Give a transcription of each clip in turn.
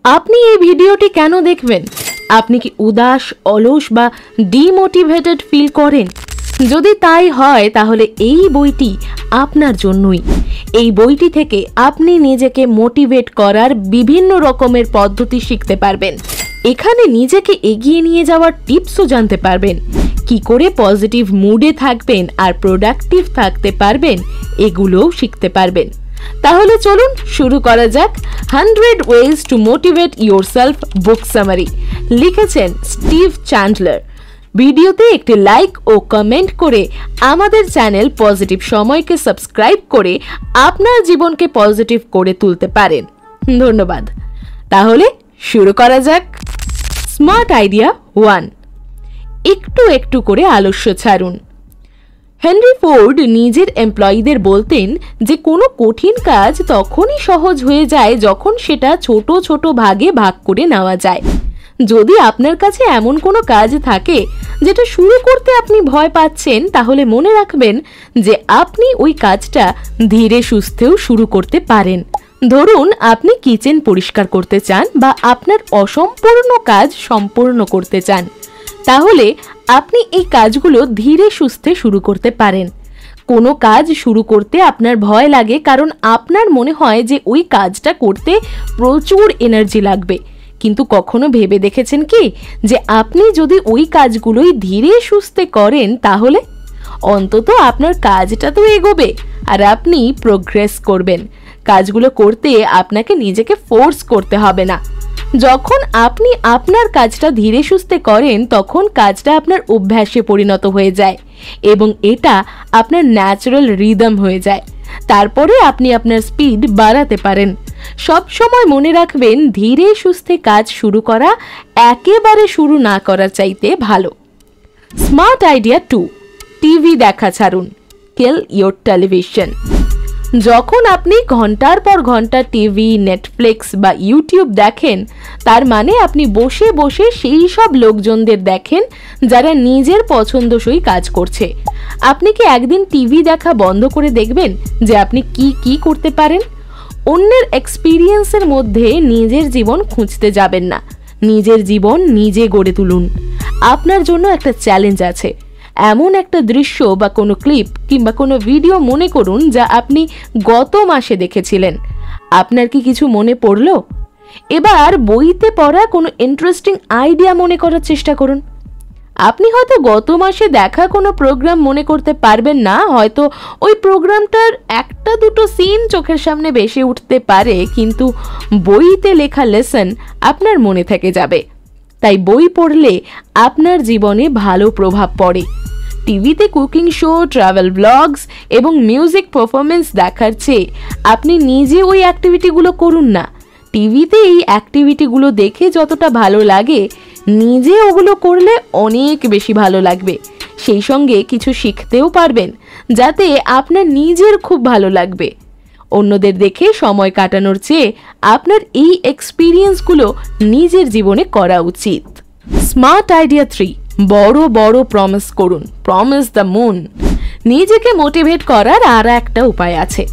আপনি এই ভিডিওটি কেন দেখবেন? আপনি কি উদাস, অলস বা ডিমোটিভেটেড ফিল করেন? যদি তাই হয় তাহলে এই বইটি আপনার জন্যই। এই বইটি থেকে আপনি নিজেকে মোটিভেট করার বিভিন্ন রকমের পদ্ধতি শিখতে পারবেন। এখানে নিজেকে এগিয়ে নিয়ে যাওয়ার টিপসও জানতে পারবেন। কি করে পজিটিভ মুডে থাকবেন আর প্রোডাক্টিভ থাকতে পারবেন এগুলোও শিখতে পারবেন। তাহলে চলুন শুরু করা যাক। 100 ways to motivate yourself book summary, লিখেছেন স্টিভ চ্যান্ডলার। ভিডিওতে একটি লাইক ও কমেন্ট করে আমাদের চ্যানেল পজিটিভ সময়কে সাবস্ক্রাইব করে আপনার জীবনকে পজিটিভ করে তুলতে পারেন। ধন্যবাদ। তাহলে শুরু করা যাক। স্মার্ট আইডিয়া 1, একটু একটু করে আলস্য ছাড়ুন। হেনরি ফোর্ড নিজের এমপ্লয়ীদের বলতেন যে কোনো কঠিন কাজ তখনই সহজ হয়ে যায় যখন সেটা ছোট ছোট ভাগে ভাগ করে নেওয়া যায়। যদি আপনার কাছে এমন কোনো কাজ থাকে যেটা শুরু করতে আপনি ভয় পাচ্ছেন, তাহলে মনে রাখবেন যে আপনি ওই কাজটা ধীরে সুস্থেও শুরু করতে পারেন। ধরুন আপনি কিচেন পরিষ্কার করতে চান বা আপনার অসম্পূর্ণ কাজ সম্পূর্ণ করতে চান, তাহলে আপনি এই কাজগুলো ধীরে সুস্থে শুরু করতে পারেন। কোনো কাজ শুরু করতে আপনার ভয় লাগে কারণ আপনার মনে হয় যে ওই কাজটা করতে প্রচুর এনার্জি লাগবে। কিন্তু কখনো ভেবে দেখেছেন কি যে আপনি যদি ওই কাজগুলোই ধীরে সুস্থে করেন তাহলে অন্তত আপনার কাজটা তো এগোবে আর আপনি প্রোগ্রেস করবেন। কাজগুলো করতে আপনাকে নিজেকে ফোর্স করতে হবে না। যখন আপনি আপনার কাজটা ধীরে সুস্থে করেন তখন কাজটা আপনার অভ্যাসে পরিণত হয়ে যায় এবং এটা আপনার ন্যাচারাল রিদম হয়ে যায়। তারপরে আপনি আপনার স্পিড বাড়াতে পারেন। সব সময় মনে রাখবেন, ধীরে সুস্থে কাজ শুরু করা একেবারে শুরু না করার চাইতে ভালো। স্মার্ট আইডিয়া 2, টিভি দেখা ছাড়ুন। কিল ইয়োর টেলিভিশন। যখন আপনি ঘন্টার পর ঘন্টা টিভি, নেটফ্লিক্স বা ইউটিউব দেখেন, তার মানে আপনি বসে বসে সেই সব লোকজনদের দেখেন যারা নিজের পছন্দসই কাজ করছে। আপনি কি একদিন টিভি দেখা বন্ধ করে দেখবেন যে আপনি কি কি করতে পারেন? অন্যের এক্সপিরিয়েন্সের মধ্যে নিজের জীবন খুঁজতে যাবেন না, নিজের জীবন নিজে গড়ে তুলুন। আপনার জন্য একটা চ্যালেঞ্জ আছে। এমন একটা দৃশ্য বা কোনো ক্লিপ কিংবা কোনো ভিডিও মনে করুন যা আপনি গত মাসে দেখেছিলেন। আপনার কি কিছু মনে পড়লো? এবার বইতে পড়া কোনো ইন্টারেস্টিং আইডিয়া মনে করার চেষ্টা করুন। আপনি হয়তো গত মাসে দেখা কোনো প্রোগ্রাম মনে করতে পারবেন না, হয়তো ওই প্রোগ্রামটার একটা দুটো সিন চোখের সামনে ভেসে উঠতে পারে, কিন্তু বইতে লেখা লেসন আপনার মনে থেকে যাবে। তাই বই পড়লে আপনার জীবনে ভালো প্রভাব পড়ে। টিভিতে কুকিং শো, ট্রাভেল ব্লগস এবং মিউজিক পারফরমেন্স দেখার চেয়ে আপনি নিজে ওই অ্যাক্টিভিটিগুলো করুন না। টিভিতে এই অ্যাক্টিভিটিগুলো দেখে যতটা ভালো লাগে, নিজে ওগুলো করলে অনেক বেশি ভালো লাগবে। সেই সঙ্গে কিছু শিখতেও পারবেন যাতে আপনার নিজের খুব ভালো লাগবে। অন্যদের দেখে সময় কাটানোর চেয়ে আপনার এই এক্সপিরিয়েন্সগুলো নিজের জীবনে করা উচিত। স্মার্ট আইডিয়া 3, বড় বড় প্রমিস করুন। Promise the moon. নিজেকে মোটিভেট করার আর একটা উপায় আছে।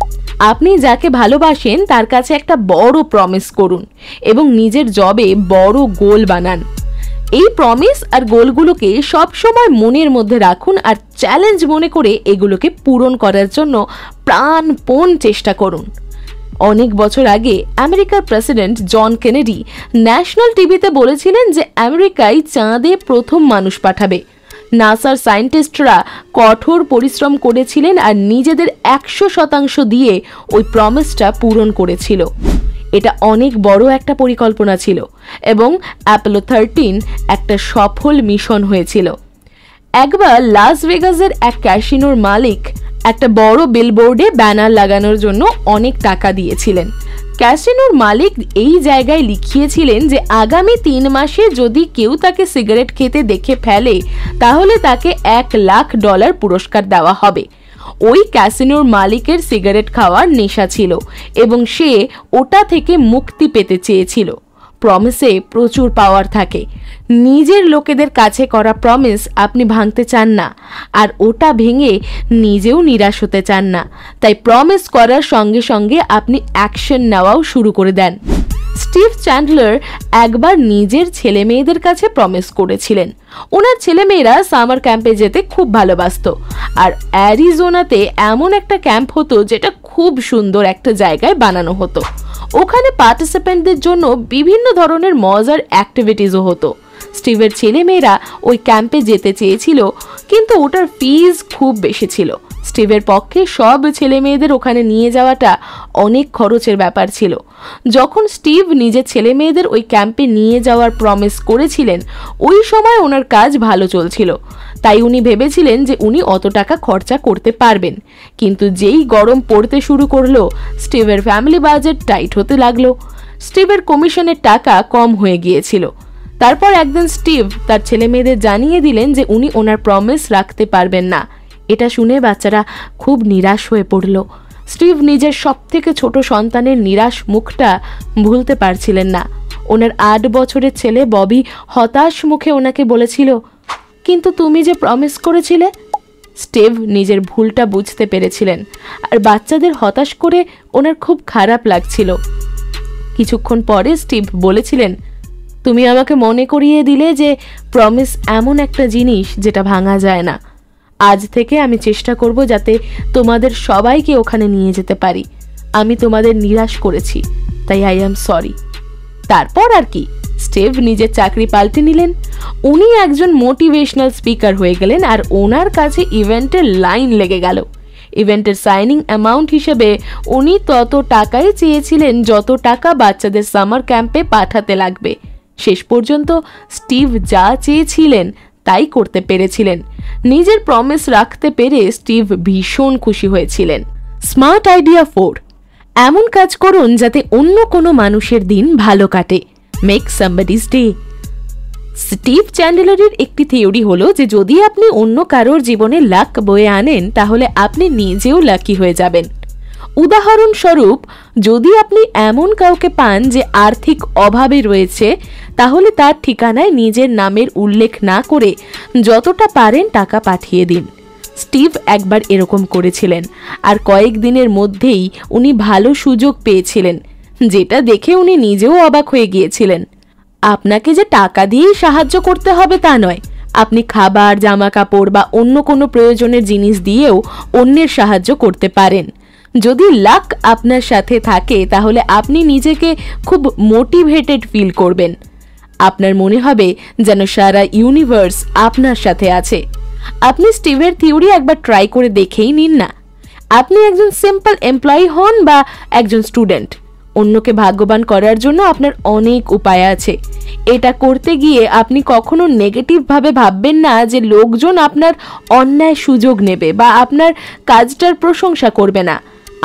আপনি যাকে ভালোবাসেন তার কাছে একটা বড় প্রমিস করুন এবং নিজের জবে বড় গোল বানান। এই প্রমিস আর গোলগুলোকে সবসময় মনের মধ্যে রাখুন আর চ্যালেঞ্জ মনে করে এগুলোকে পূরণ করার জন্য প্রাণপণ চেষ্টা করুন। অনেক বছর আগে আমেরিকার প্রেসিডেন্ট জন কেনেডি ন্যাশনাল টিভিতে বলেছিলেন যে আমেরিকায় চাঁদে প্রথম মানুষ পাঠাবে। নাসার সায়েন্টিস্টরা কঠোর পরিশ্রম করেছিলেন আর নিজেদের 100% দিয়ে ওই প্রমিসটা পূরণ করেছিল। এটা অনেক বড় একটা পরিকল্পনা ছিল এবং অ্যাপোলো 13 একটা সফল মিশন হয়েছিল। একবার লাস ভেগাসের এক ক্যাসিনোর মালিক একটা বড় বিলবোর্ডে ব্যানার লাগানোর জন্য অনেক টাকা দিয়েছিলেন। ক্যাসিনোর মালিক এই জায়গায় লিখিয়েছিলেন যে আগামী 3 মাসে যদি কেউ তাকে সিগারেট খেতে দেখে ফেলে তাহলে তাকে $1,00,000 পুরস্কার দেওয়া হবে। ওই ক্যাসিনোর মালিকের সিগারেট খাওয়ার নেশা ছিল এবং সে ওটা থেকে মুক্তি পেতে চেয়েছিল। প্রমিসে প্রচুর পাওয়ার থাকে। নিজের লোকেদের কাছে করা প্রমিস আপনি ভাঙতে চান না আর ওটা ভেঙে নিজেও নিরাশ হতে চান না। তাই প্রমিস করার সঙ্গে সঙ্গে আপনি অ্যাকশন নেওয়াও শুরু করে দেন। স্টিভ চ্যান্ডলার একবার নিজের ছেলে মেয়েদের কাছে প্রমিস করেছিলেন ওনার ছেলেমেয়েরা সামার ক্যাম্পে যেতে খুব ভালোবাসতো, আর অ্যারিজোনাতে এমন একটা ক্যাম্প হতো যেটা খুব সুন্দর একটা জায়গায় বানানো হতো। ওখানে পার্টিসিপেন্টদের জন্য বিভিন্ন ধরনের মজার অ্যাক্টিভিটিসও হতো। স্টিভের ছেলেমেয়েরা ওই ক্যাম্পে যেতে চেয়েছিল, কিন্তু ওটার ফিজ খুব বেশি ছিল। স্টিভের পক্ষে সব ছেলে মেয়েদের ওখানে নিয়ে যাওয়াটা অনেক খরচের ব্যাপার ছিল। যখন স্টিভ নিজের ছেলে মেয়েদের ওই ক্যাম্পে নিয়ে যাওয়ার প্রমিস করেছিলেন, ওই সময় ওনার কাজ ভালো চলছিল, তাই উনি ভেবেছিলেন যে উনি অত টাকা খরচা করতে পারবেন। কিন্তু যেই গরম পড়তে শুরু করলো, স্টিভের ফ্যামিলি বাজেট টাইট হতে লাগলো। স্টিভের কমিশনের টাকা কম হয়ে গিয়েছিল। তারপর একদিন স্টিভ তার ছেলে মেয়েদের জানিয়ে দিলেন যে উনি ওনার প্রমিস রাখতে পারবেন না। এটা শুনে বাচ্চারা খুব নিরাশ হয়ে পড়ল। স্টিভ নিজের সবথেকে ছোট সন্তানের নিরাশ মুখটা ভুলতে পারছিলেন না। ওনার 8 বছরের ছেলে ববি হতাশ মুখে ওনাকে বলেছিল, কিন্তু তুমি যে প্রমিস করেছিলে। স্টিভ নিজের ভুলটা বুঝতে পেরেছিলেন, আর বাচ্চাদের হতাশ করে ওনার খুব খারাপ লাগছিল। কিছুক্ষণ পরে স্টিভ বলেছিলেন, তুমি আমাকে মনে করিয়ে দিলে যে প্রমিস এমন একটা জিনিস যেটা ভাঙা যায় না। আজ থেকে আমি চেষ্টা করব যাতে তোমাদের সবাইকে ওখানে নিয়ে যেতে পারি। আমি তোমাদের নিরাশ করেছি, তাই আই অ্যাম সরি। তারপর আর কি, স্টিভ নিজের চাকরি পাল্টে নিলেন। উনি একজন মোটিভেশনাল স্পিকার হয়ে গেলেন, আর ওনার কাছে ইভেন্টের লাইন লেগে গেল। ইভেন্টের সাইনিং অ্যামাউন্ট হিসেবে উনি তত টাকাই চেয়েছিলেন যত টাকা বাচ্চাদের সামার ক্যাম্পে পাঠাতে লাগবে। শেষ পর্যন্ত স্টিভ যা চেয়েছিলেন তাই করতে পেরেছিলেন। নিজের প্রমিস রাখতে পেরে স্টিভ ভীষণ খুশি হয়েছিলেন। স্মার্ট আইডিয়া 4, এমন কাজ করুন যাতে অন্য কোনো মানুষের দিন ভালো কাটে। Make somebody's day. স্টিভ চ্যান্ডলারের একটি থিওরি হলো যে যদি আপনি অন্য কারোর জীবনে লাক বয়ে আনেন, তাহলে আপনি নিজেও লাকি হয়ে যাবেন। উদাহরণস্বরূপ, যদি আপনি এমন কাউকে পান যে আর্থিক অভাবে রয়েছে, তাহলে তার ঠিকানায় নিজের নামের উল্লেখ না করে যতটা পারেন টাকা পাঠিয়ে দিন। স্টিভ একবার এরকম করেছিলেন, আর কয়েকদিনের মধ্যেই উনি ভালো সুযোগ পেয়েছিলেন, যেটা দেখে উনি নিজেও অবাক হয়ে গিয়েছিলেন। আপনাকে যে টাকা দিয়েই সাহায্য করতে হবে তা নয়, আপনি খাবার, জামা কাপড় বা অন্য কোনো প্রয়োজনের জিনিস দিয়েও অন্যের সাহায্য করতে পারেন। যদি লাক আপনার সাথে থাকে, তাহলে আপনি নিজেকে খুব মোটিভেটেড ফিল করবেন। আপনার মনে হবে যেন সারা ইউনিভার্স আপনার সাথে আছে। আপনি স্টিভের থিওরি একবার ট্রাই করে দেখেই নিন না। আপনি একজন সিম্পল এমপ্লয়ি হন বা একজন স্টুডেন্ট, অন্যকে ভাগ্যবান করার জন্য আপনার অনেক উপায় আছে। এটা করতে গিয়ে আপনি কখনো নেগেটিভভাবে ভাববেন না যে লোকজন আপনার অন্যায় সুযোগ নেবে বা আপনার কাজটার প্রশংসা করবে না।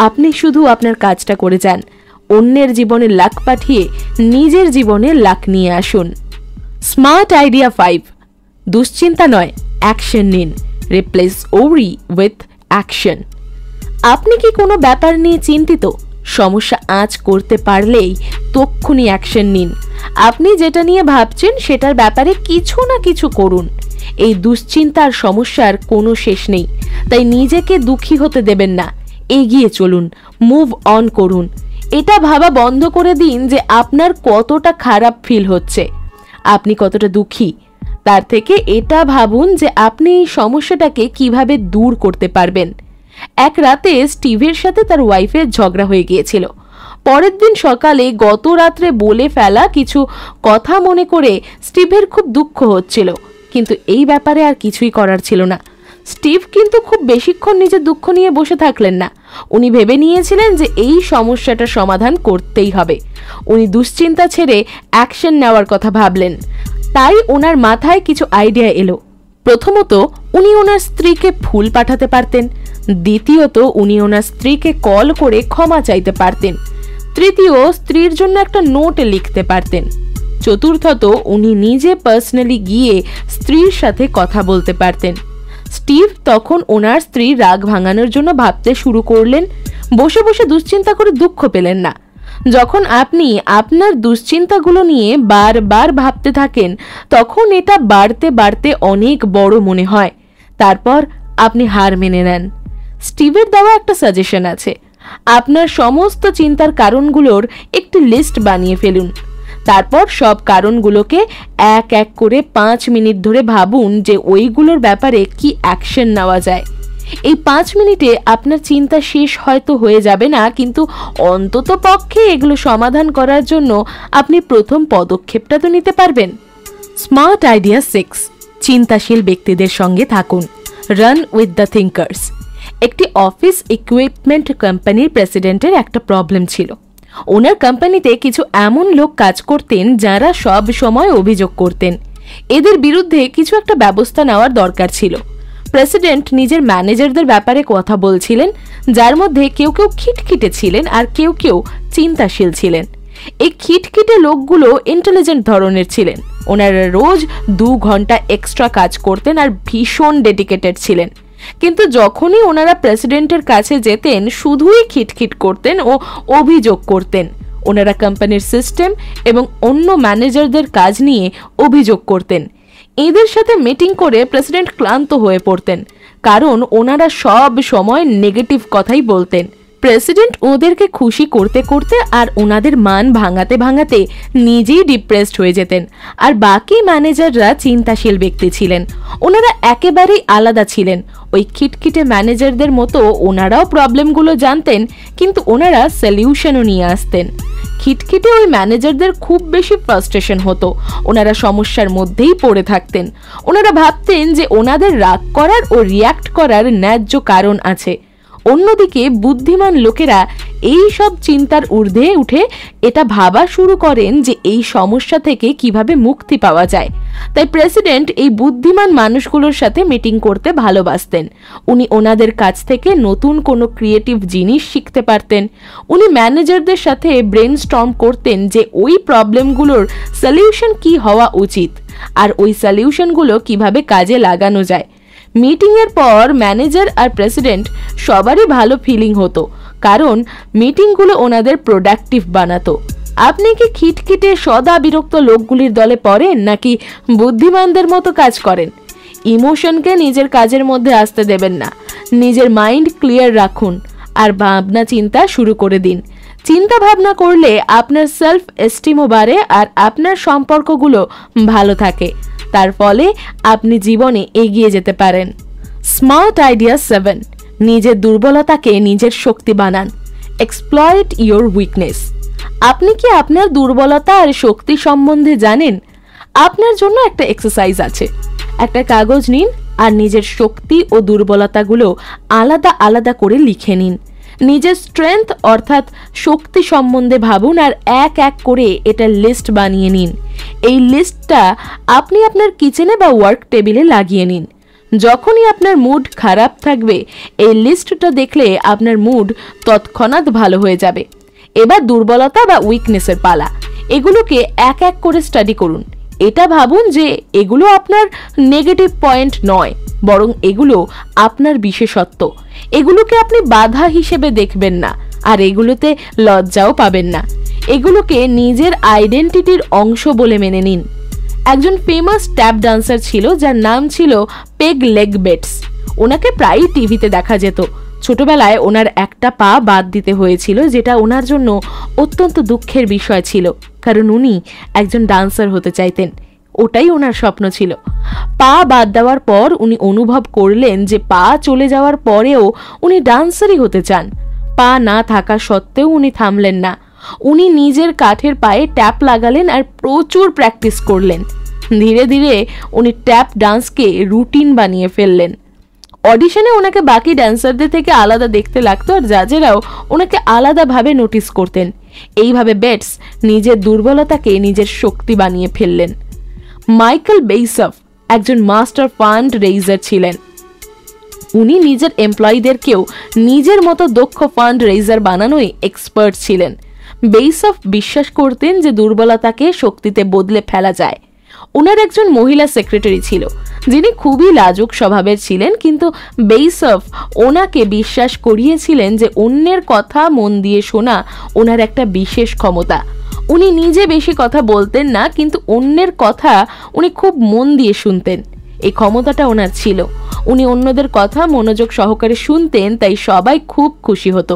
আপনি শুধু আপনার কাজটা করে যান। অন্যের জীবনে লাক পাঠিয়ে নিজের জীবনে লাক নিয়ে আসুন। স্মার্ট আইডিয়া 5, দুশ্চিন্তা নয়, অ্যাকশন নিন। রিপ্লেস ওরি উইথ অ্যাকশন। আপনি কি কোনো ব্যাপার নিয়ে চিন্তিত? সমস্যা আঁচ করতে পারলেই তক্ষুনি অ্যাকশন নিন। আপনি যেটা নিয়ে ভাবছেন সেটার ব্যাপারে কিছু না কিছু করুন। এই দুশ্চিন্তার সমস্যার কোনো শেষ নেই, তাই নিজেকে দুঃখী হতে দেবেন না। এগিয়ে চলুন, মুভ অন করুন। এটা ভাবা বন্ধ করে দিন যে আপনার কতটা খারাপ ফিল হচ্ছে, আপনি কতটা দুঃখী। তার থেকে এটা ভাবুন যে আপনি এই সমস্যাটাকে কিভাবে দূর করতে পারবেন। এক রাতে স্টিভের সাথে তার ওয়াইফের ঝগড়া হয়ে গিয়েছিল। পরের দিন সকালে গত রাত্রে বলে ফেলা কিছু কথা মনে করে স্টিভের খুব দুঃখ হচ্ছিল, কিন্তু এই ব্যাপারে আর কিছুই করার ছিল না। স্টিভ কিন্তু খুব বেশিক্ষণ নিজের দুঃখ নিয়ে বসে থাকলেন না। উনি ভেবে নিয়েছিলেন যে এই সমস্যাটার সমাধান করতেই হবে। উনি দুশ্চিন্তা ছেড়ে অ্যাকশন নেওয়ার কথা ভাবলেন। তাই ওনার মাথায় কিছু আইডিয়া এলো। প্রথমত, উনি ওনার স্ত্রীকে ফুল পাঠাতে পারতেন। দ্বিতীয়ত, উনি ওনার স্ত্রীকে কল করে ক্ষমা চাইতে পারতেন। তৃতীয়, স্ত্রীর জন্য একটা নোট লিখতে পারতেন। চতুর্থত, উনি নিজে পার্সোনালি গিয়ে স্ত্রীর সাথে কথা বলতে পারতেন। স্টিভ তখন ওনার স্ত্রীর রাগ ভাঙানোর জন্য ভাবতে শুরু করলেন। বসে বসে দুশ্চিন্তা করে দুঃখ পেলেন না। যখন আপনি আপনার দুশ্চিন্তাগুলো নিয়ে বারবার ভাবতে থাকেন, তখন এটা বাড়তে বাড়তে অনেক বড় মনে হয়। তারপর আপনি হার মেনে নেন। স্টিভের দেওয়া একটা সাজেশন আছে। আপনার সমস্ত চিন্তার কারণগুলোর একটি লিস্ট বানিয়ে ফেলুন। তারপর সব কারণগুলোকে এক এক করে 5 মিনিট ধরে ভাবুন যে ওইগুলোর ব্যাপারে কি অ্যাকশন নেওয়া যায়। এই 5 মিনিটে আপনার চিন্তা শেষ হয়তো হয়ে যাবে না, কিন্তু অন্তত পক্ষে এগুলো সমাধান করার জন্য আপনি প্রথম পদক্ষেপটা তো নিতে পারবেন। স্মার্ট আইডিয়া 6, চিন্তাশীল ব্যক্তিদের সঙ্গে থাকুন। Run with the thinkers. একটি অফিস ইকুইপমেন্ট কোম্পানির প্রেসিডেন্টের একটা প্রবলেম ছিল। ওনার কোম্পানিতে কিছু এমন লোক কাজ করতেন যারা সব সময় অভিযোগ করতেন। এদের বিরুদ্ধে কিছু একটা ব্যবস্থা নেওয়ার দরকার ছিল। প্রেসিডেন্ট নিজের ম্যানেজারদের ব্যাপারে কথা বলছিলেন, যার মধ্যে কেউ কেউ খিটখিটে ছিলেন আর কেউ কেউ চিন্তাশীল ছিলেন। এই খিটখিটে লোকগুলো ইন্টেলিজেন্ট ধরনের ছিলেন। ওনারা রোজ 2 ঘন্টা এক্সট্রা কাজ করতেন আর ভীষণ ডেডিকেটেড ছিলেন। কিন্তু যখনই ওনারা প্রেসিডেন্টের কাছে যেতেন শুধুই খিটখিট করতেন ও অভিযোগ করতেন। ওনারা কোম্পানির সিস্টেম এবং অন্য ম্যানেজারদের কাজ নিয়ে অভিযোগ করতেন। এদের সাথে মিটিং করে প্রেসিডেন্ট ক্লান্ত হয়ে পড়তেন, কারণ ওনারা সব সময় নেগেটিভ কথাই বলতেন। প্রেসিডেন্ট ওদেরকে খুশি করতে করতে আর ওনাদের মান ভাঙাতে ভাঙাতে নিজেই ডিপ্রেসড হয়ে যেতেন। আর বাকি ম্যানেজাররা চিন্তাশীল ব্যক্তি ছিলেন। ওনারা একেবারেই আলাদা ছিলেন। ওই খিটখিটে ম্যানেজারদের মতো ওনারাও প্রবলেমগুলো জানতেন, কিন্তু ওনারা সলিউশনও নিয়ে আসতেন। খিটখিটে ওই ম্যানেজারদের খুব বেশি ফ্রাস্ট্রেশন হতো। ওনারা সমস্যার মধ্যেই পড়ে থাকতেন। ওনারা ভাবতেন যে ওনাদের রাগ করার ও রিয়্যাক্ট করার ন্যায্য কারণ আছে। অন্যদিকে বুদ্ধিমান লোকেরা এই সব চিন্তার ঊর্ধ্বে উঠে এটা ভাবা শুরু করেন যে এই সমস্যা থেকে কিভাবে মুক্তি পাওয়া যায়। তাই প্রেসিডেন্ট এই বুদ্ধিমান মানুষগুলোর সাথে মিটিং করতে ভালোবাসতেন। উনি ওনাদের কাছ থেকে নতুন কোনো ক্রিয়েটিভ জিনিস শিখতে পারতেন। উনি ম্যানেজারদের সাথে ব্রেনস্টর্ম করতেন যে ওই প্রবলেমগুলোর সলিউশন কি হওয়া উচিত আর ওই সলিউশনগুলো কিভাবে কাজে লাগানো যায়। মিটিংয়ের পর ম্যানেজার আর প্রেসিডেন্ট সবারই ভালো ফিলিং হতো, কারণ মিটিংগুলো ওনাদের প্রোডাক্টিভ বানাতো। আপনি কি খিটখিটে সদা বিরক্ত লোকগুলির দলে পড়েন, নাকি বুদ্ধিমানদের মতো কাজ করেন? ইমোশনকে নিজের কাজের মধ্যে আসতে দেবেন না। নিজের মাইন্ড ক্লিয়ার রাখুন আর ভাবনা চিন্তা শুরু করে দিন। চিন্তা ভাবনা করলে আপনার সেলফ এস্টিমও বাড়ে আর আপনার সম্পর্কগুলো ভালো থাকে। তার ফলে আপনি জীবনে এগিয়ে যেতে পারেন। স্মার্ট আইডিয়া 7, নিজের দুর্বলতাকে নিজের শক্তি বানান। Exploit your weakness. আপনি কি আপনার দুর্বলতা আর শক্তি সম্বন্ধে জানেন? আপনার জন্য একটা এক্সারসাইজ আছে। একটা কাগজ নিন আর নিজের শক্তি ও দুর্বলতাগুলো আলাদা আলাদা করে লিখে নিন। নিজের স্ট্রেংথ অর্থাৎ শক্তি সম্বন্ধে ভাবুন আর এক এক করে এটা লিস্ট বানিয়ে নিন। এই লিস্টটা আপনি আপনার কিচেনে বা ওয়ার্ক টেবিলে লাগিয়ে নিন। যখনই আপনার মুড খারাপ থাকবে এই লিস্টটা দেখলে আপনার মুড তৎক্ষণাৎ ভালো হয়ে যাবে। এবার দুর্বলতা বা উইকনেসের পালা। এগুলোকে এক এক করে স্টাডি করুন। এটা ভাবুন যে এগুলো আপনার নেগেটিভ পয়েন্ট নয়, বরং এগুলো আপনার বিশেষত্ব। এগুলোকে আপনি বাধা হিসেবে দেখবেন না আর এগুলোতে লজ্জাও পাবেন না। এগুলোকে নিজের আইডেন্টিটির অংশ বলে মেনে নিন। একজন ফেমাস ট্যাপ ডান্সার ছিল যার নাম ছিল পেগ লেগবেটস। ওনাকে প্রায়ই টিভিতে দেখা যেত। ছোটবেলায় ওনার একটা পা বাদ দিতে হয়েছিল, যেটা ওনার জন্য অত্যন্ত দুঃখের বিষয় ছিল, কারণ উনি একজন ডান্সার হতে চাইতেন। ওটাই ওনার স্বপ্ন ছিল। পা বাদ দেওয়ার পর উনি অনুভব করলেন যে পা চলে যাওয়ার পরেও উনি ডান্সারই হতে চান। পা না থাকা সত্ত্বেও উনি থামলেন না। উনি নিজের কাঠের পায়ে ট্যাপ লাগালেন আর প্রচুর প্র্যাকটিস করলেন। ধীরে ধীরে উনি ট্যাপ ডান্সকে রুটিন বানিয়ে ফেললেন। অডিশনে ওনাকে বাকি ড্যান্সারদের থেকে আলাদা দেখতে লাগতো আর জাজেরাও ওনাকে আলাদাভাবে নোটিস করতেন। এইভাবে বেটস নিজের দুর্বলতাকে নিজের শক্তি বানিয়ে ফেললেন। মাইকেল বেইসফ একজন মাস্টার ফান্ড রেইজার ছিলেন। উনি নিজের এমপ্লয়ীদেরকেও নিজের মতো দক্ষ ফান্ড রেইজার বানানোয় এক্সপার্ট ছিলেন। বেইসফ বিশ্বাস করতেন যে দুর্বলতাকে শক্তিতে বদলে ফেলা যায়। ওনার একজন মহিলা সেক্রেটারি ছিল যিনি খুবই লাজুক স্বভাবের ছিলেন, কিন্তু বেইসফ ওনাকে বিশ্বাস করিয়েছিলেন যে অন্যের কথা মন দিয়ে শোনা ওনার একটা বিশেষ ক্ষমতা। উনি নিজে বেশি কথা বলতেন না, কিন্তু অন্যের কথা উনি খুব মন দিয়ে শুনতেন। এই ক্ষমতাটা ওনার ছিল। উনি অন্যদের কথা মনোযোগ সহকারে শুনতেন, তাই সবাই খুব খুশি হতো।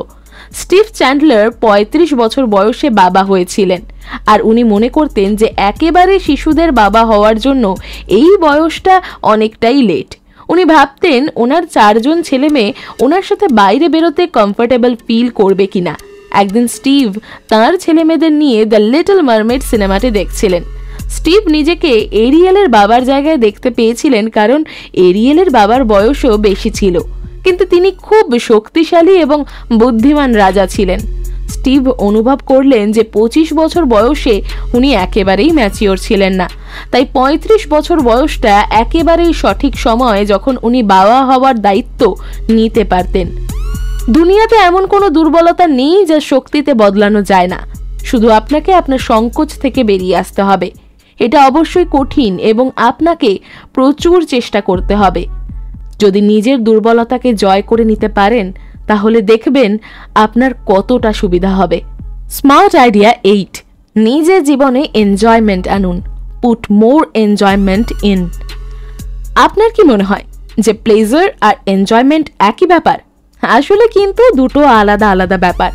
স্টিভ চ্যান্ডলার ৩৫ বছর বয়সে বাবা হয়েছিলেন, আর উনি মনে করতেন যে একেবারে শিশুদের বাবা হওয়ার জন্য এই বয়সটা অনেকটাই লেট। উনি ভাবতেন ওনার 4 জন ছেলে মেয়ে ওনার সাথে বাইরে বেরোতে কমফোর্টেবল ফিল করবে কিনা। একদিন স্টিভ তাঁর ছেলে মেয়েদের নিয়ে দ্য লিটল মারমেড সিনেমাটি দেখছিলেন। স্টিভ নিজেকে এরিয়েলের বাবার জায়গায় দেখতে পেয়েছিলেন, কারণ এরিয়েলের বাবার বয়সও বেশি ছিল, কিন্তু তিনি খুব শক্তিশালী এবং বুদ্ধিমান রাজা ছিলেন। স্টিভ অনুভব করলেন যে 25 বছর বয়সে উনি একেবারেই ম্যাচিওর ছিলেন না, তাই 35 বছর বয়সটা একেবারেই সঠিক সময় যখন উনি বাবা হওয়ার দায়িত্ব নিতে পারতেন। দুনিয়াতে এমন কোনো দুর্বলতা নেই যা শক্তিতে বদলানো যায় না, শুধু আপনাকে আপনার সংকোচ থেকে বেরিয়ে আসতে হবে। এটা অবশ্যই কঠিন এবং আপনাকে প্রচুর চেষ্টা করতে হবে। যদি নিজের দুর্বলতাকে জয় করে নিতে পারেন তাহলে দেখবেন আপনার কতটা সুবিধা হবে। স্মার্ট আইডিয়া 8, নিজের জীবনে এনজয়মেন্ট আনুন। Put more enjoyment in. আপনার কি মনে হয় যে প্লেজার আর এনজয়মেন্ট একই ব্যাপার? আসলে কিন্তু দুটো আলাদা আলাদা ব্যাপার।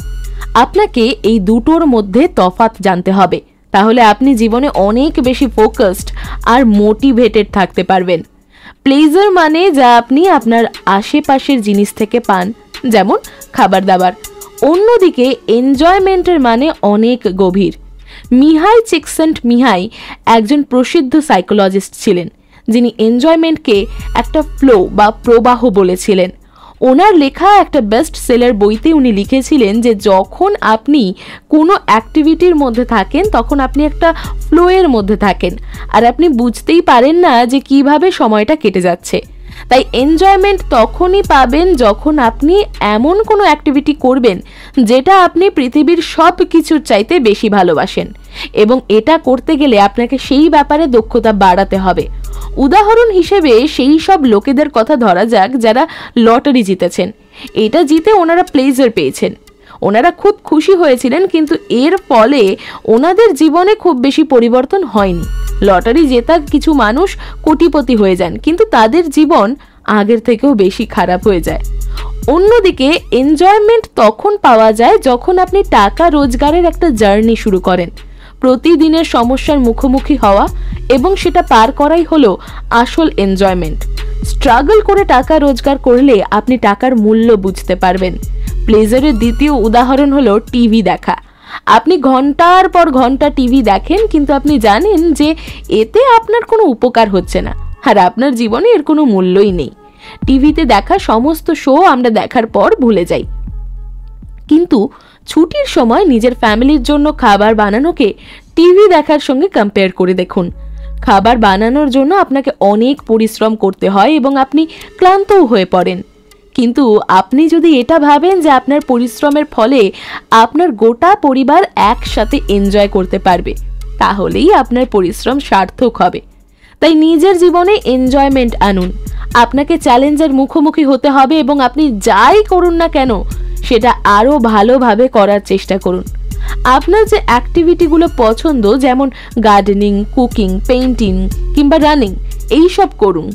আপনাকে এই দুটোর মধ্যে তফাৎ জানতে হবে, তাহলে আপনি জীবনে অনেক বেশি ফোকাসড আর মোটিভেটেড থাকতে পারবেন। প্লেজার মানে যা আপনি আপনার আশেপাশের জিনিস থেকে পান, যেমন খাবার দাবার। অন্যদিকে এনজয়মেন্টের মানে অনেক গভীর। মিহাই চিকসেন্ট-মিহাই একজন প্রসিদ্ধ সাইকোলজিস্ট ছিলেন, যিনি এনজয়মেন্টকে একটা ফ্লো বা প্রবাহ বলেছিলেন। ওনার লেখা একটা বেস্ট সেলার বইতে উনি লিখেছিলেন যে যখন আপনি কোনো অ্যাক্টিভিটির মধ্যে থাকেন তখন আপনি একটা ফ্লোয়ের মধ্যে থাকেন, আর আপনি বুঝতেই পারেন না যে কিভাবে সময়টা কেটে যাচ্ছে। তাই এনজয়মেন্ট তখনই পাবেন যখন আপনি এমন কোনো অ্যাক্টিভিটি করবেন যেটা আপনি পৃথিবীর সব কিছুর চাইতে বেশি ভালোবাসেন, এবং এটা করতে গেলে আপনাকে সেই ব্যাপারে দক্ষতা বাড়াতে হবে। উদাহরণ হিসেবে সেই সব লোকেদের কথা ধরা যাক যারা লটারি জিতেছেন। এটা জিতে ওনারা প্লেজার পেয়েছেন, ওনারা খুব খুশি হয়েছিলেন, কিন্তু এর ফলে ওনাদের জীবনে খুব বেশি পরিবর্তন হয়নি। লটারি জেতা কিছু মানুষ কোটিপতি হয়ে যান, কিন্তু তাদের জীবন আগের থেকেও বেশি খারাপ হয়ে যায়। অন্যদিকে এনজয়মেন্ট তখন পাওয়া যায় যখন আপনি টাকা রোজগারের একটা জার্নি শুরু করেন। প্রতিদিনের সমস্যার মুখোমুখি হওয়া এবং সেটা পার করাই হলো আসল এনজয়মেন্ট। স্ট্রাগল করে টাকা রোজগার করলে আপনি টাকার মূল্য বুঝতে পারবেন। প্লেজারের দ্বিতীয় উদাহরণ হলো টিভি দেখা। আপনি ঘন্টার পর ঘন্টা টিভি দেখেন, কিন্তু আপনি জানেন যে এতে আপনার কোনো উপকার হচ্ছে না, আর আপনার জীবনে এর কোনো মূল্যই নেই। টিভিতে দেখা সমস্ত শো আমরা দেখার পর ভুলে যাই, কিন্তু ছুটির সময় নিজের ফ্যামিলির জন্য খাবার বানানোকে টিভি দেখার সঙ্গে কম্পেয়ার করে দেখুন। খাবার বানানোর জন্য আপনাকে অনেক পরিশ্রম করতে হয় এবং আপনি ক্লান্তও হয়ে পড়েন, কিন্তু আপনি যদি এটা ভাবেন যে আপনার পরিশ্রমের ফলে আপনার গোটা পরিবার একসাথে এনজয় করতে পারবে, তাহলেই আপনার পরিশ্রম সার্থক হবে। তাই নিজের জীবনে এনজয়মেন্ট আনুন। আপনাকে চ্যালেঞ্জের মুখোমুখি হতে হবে এবং আপনি যাই করুন না কেন সেটা আরও ভালোভাবে করার চেষ্টা করুন। আপনার যে অ্যাক্টিভিটিগুলো পছন্দ, যেমন গার্ডেনিং, কুকিং, পেইন্টিং কিংবা রানিং, এই সব করুন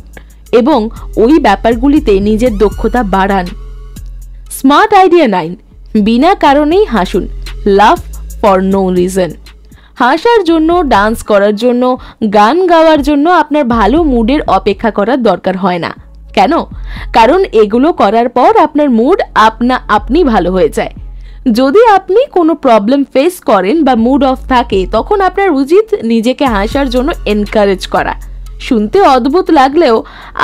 এবং ওই ব্যাপারগুলিতে নিজের দক্ষতা বাড়ান। স্মার্ট আইডিয়া 9, বিনা কারণেই হাসুন। Love for no reason. হাসার জন্য, ডান্স করার জন্য, গান গাওয়ার জন্য আপনার ভালো মুডের অপেক্ষা করার দরকার হয় না। কেন? কারণ এগুলো করার পর আপনার মুড আপনি ভালো হয়ে যায়। যদি আপনি কোনো প্রবলেম ফেস করেন বা মুড অফ থাকে, তখন আপনার উচিত নিজেকে হাসার জন্য এনকারেজ করা। শুনতে অদ্ভুত লাগলেও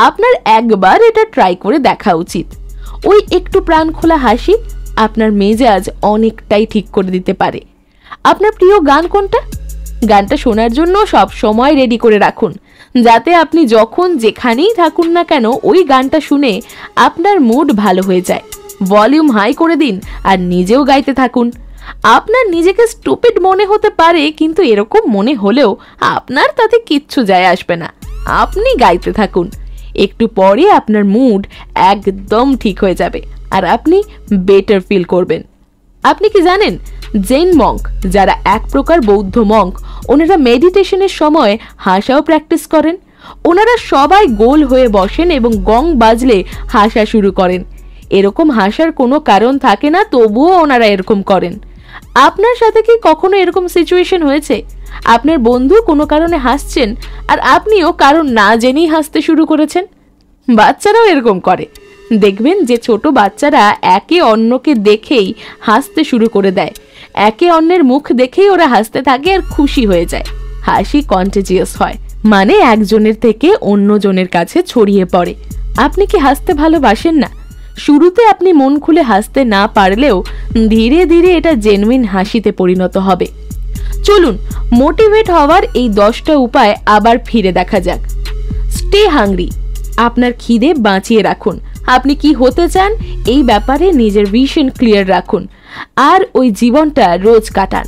আপনার একবার এটা ট্রাই করে দেখা উচিত। ওই একটু প্রাণ খোলা হাসি আপনার মেজাজ অনেকটাই ঠিক করে দিতে পারে। আপনার প্রিয় গান কোনটা? গানটা শোনার জন্য সব সময় রেডি করে রাখুন, যাতে আপনি যখন যেখানেই থাকুন না কেন ওই গানটা শুনে আপনার মুড ভালো হয়ে যায়। ভলিউম হাই করে দিন আর নিজেও গাইতে থাকুন। আপনার নিজেকে স্টুপিড মনে হতে পারে, কিন্তু এরকম মনে হলেও আপনার তাতে কিচ্ছু যায় আসবে না। আপনি গাইতে থাকুন, একটু পরে আপনার মুড একদম ঠিক হয়ে যাবে আর আপনি বেটার ফিল করবেন। আপনি কি জানেন, জেন মঙ্ক, যারা এক প্রকার বৌদ্ধ মঙ্ক, ওনারা মেডিটেশনের সময় হাসাও প্র্যাকটিস করেন। ওনারা সবাই গোল হয়ে বসেন এবং গং বাজলে হাসা শুরু করেন। এরকম হাসার কোনো কারণ থাকে না, তবুও ওনারা এরকম করেন। আপনার সাথে কি কখনো এরকম সিচুয়েশন হয়েছে আপনার বন্ধু কোনো কারণে হাসছেন আর আপনিও কারণ না জেনেই হাসতে শুরু করেছেন? বাচ্চারাও এরকম করে। দেখবেন যে ছোট বাচ্চারা একে অন্যকে দেখেই হাসতে শুরু করে দেয়, একে অন্যের মুখ দেখেই ওরা হাসতে থাকে আর খুশি হয়ে যায়। হাসি কন্টেজিয়াস হয়, মানে একজনের থেকে অন্যজনের কাছে ছড়িয়ে পড়ে। আপনি কি হাসতে ভালোবাসেন না? শুরুতে আপনি মন খুলে হাসতে না পারলেও ধীরে ধীরে এটা জেনুইন হাসিতে পরিণত হবে। চলুন মোটিভেট হওয়ার এই 10টা উপায় আবার ফিরে দেখা যাক। স্টে হাংরি, আপনার খিদে বাঁচিয়ে রাখুন। আপনি কি হতে চান এই ব্যাপারে নিজের ভিশন ক্লিয়ার রাখুন আর ওই জীবনটা রোজ কাটান।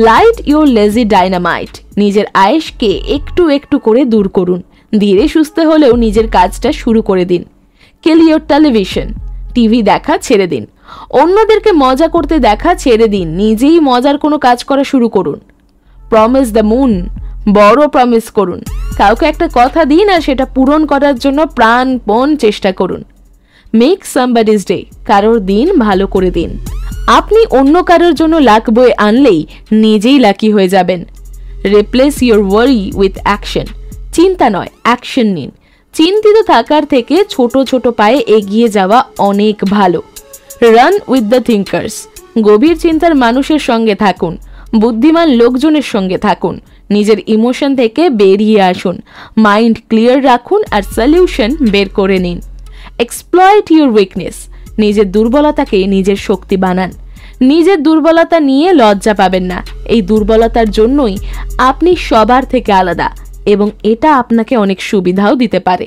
লাইট ইউর লেজি ডাইনামাইট, নিজের আয়েশকে একটু একটু করে দূর করুন। ধীরে সুস্থে হলেও নিজের কাজটা শুরু করে দিন। কিল ইউর টেলিভিশন, টিভি দেখা ছেড়ে দিন। অন্যদেরকে মজা করতে দেখা ছেড়ে দিন, নিজেই মজার কোনো কাজ করা শুরু করুন। প্রমিস দ্য মুন, বড় প্রমিস করুন। কাউকে একটা কথা দিন আর সেটা পূরণ করার জন্য প্রাণপণ চেষ্টা করুন। মেক সামবডিজ ডে, কারোর দিন ভালো করে দিন। আপনি অন্য কারোর জন্য লাক বয়ে আনলেই নিজেই লাকি হয়ে যাবেন। Replace your worry with action, চিন্তা নয় অ্যাকশন নিন। চিন্তিত থাকার থেকে ছোট ছোট পায়ে এগিয়ে যাওয়া অনেক ভালো। রান উইথ দ্য থিঙ্কার্স, গভীর চিন্তার মানুষের সঙ্গে থাকুন, বুদ্ধিমান লোকজনের সঙ্গে থাকুন। নিজের ইমোশন থেকে বেরিয়ে আসুন, মাইন্ড ক্লিয়ার রাখুন আর সলিউশন বের করে নিন। এক্সপ্লয়েট ইউর উইকনেস, নিজের দুর্বলতাকে নিজের শক্তি বানান। নিজের দুর্বলতা নিয়ে লজ্জা পাবেন না, এই দুর্বলতার জন্যই আপনি সবার থেকে আলাদা এবং এটা আপনাকে অনেক সুবিধাও দিতে পারে।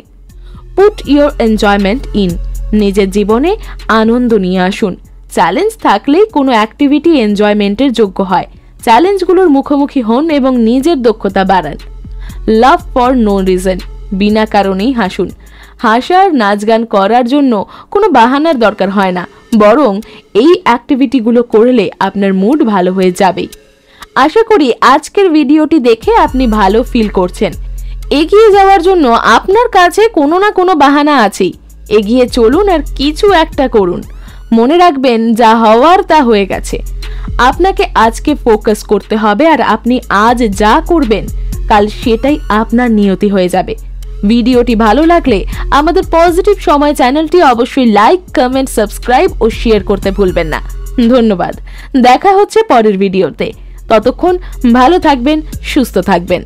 পুট ইউর এনজয়মেন্ট ইন, নিজের জীবনে আনন্দ নিয়ে আসুন। চ্যালেঞ্জ থাকলেই কোনো অ্যাক্টিভিটি এনজয়মেন্টের যোগ্য হয়। চ্যালেঞ্জগুলোর মুখোমুখি হন এবং নিজের দক্ষতা বাড়ান। লাভ ফর নো রিজন, বিনা কারণেই হাসুন। হাসার নাচ গান করার জন্য কোনো বাহানার দরকার হয় না, বরং এই অ্যাক্টিভিটিগুলো করলে আপনার মুড ভালো হয়ে যাবেই। আশা করি আজকের ভিডিওটি দেখে আপনি ভালো ফিল করছেন। এগিয়ে যাওয়ার জন্য আপনার কাছে কোনো না কোনো বাহানা আছেই। এগিয়ে চলুন আর কিছু একটা করুন। মনে রাখবেন, যা হওয়ার তা হয়ে গেছে। আপনাকে আজকে ফোকাস করতে হবে আর আপনি আজ যা করবেন কাল সেটাই আপনার নিয়তি হয়ে যাবে। ভিডিওটি ভালো লাগলে আমাদের পজিটিভ সময় চ্যানেলটি অবশ্যই লাইক, কমেন্ট, সাবস্ক্রাইব ও শেয়ার করতে ভুলবেন না। ধন্যবাদ। দেখা হচ্ছে পরের ভিডিওতে। ততক্ষণ ভালো থাকবেন, সুস্থ থাকবেন।